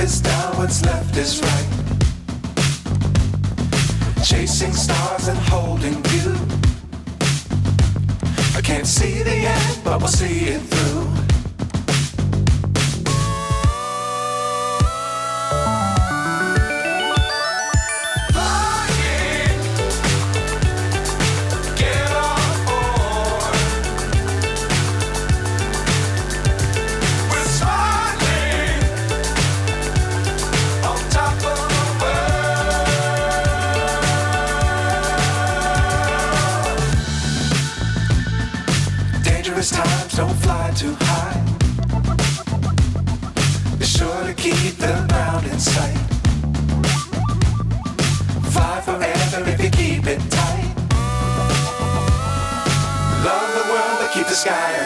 is down, what's left is right. Chasing stars and holding you. I can't see the end, but we'll see it through. Times don't fly too high. Be sure to keep the ground in sight. Fly forever if you keep it tight. Love the world but keep the sky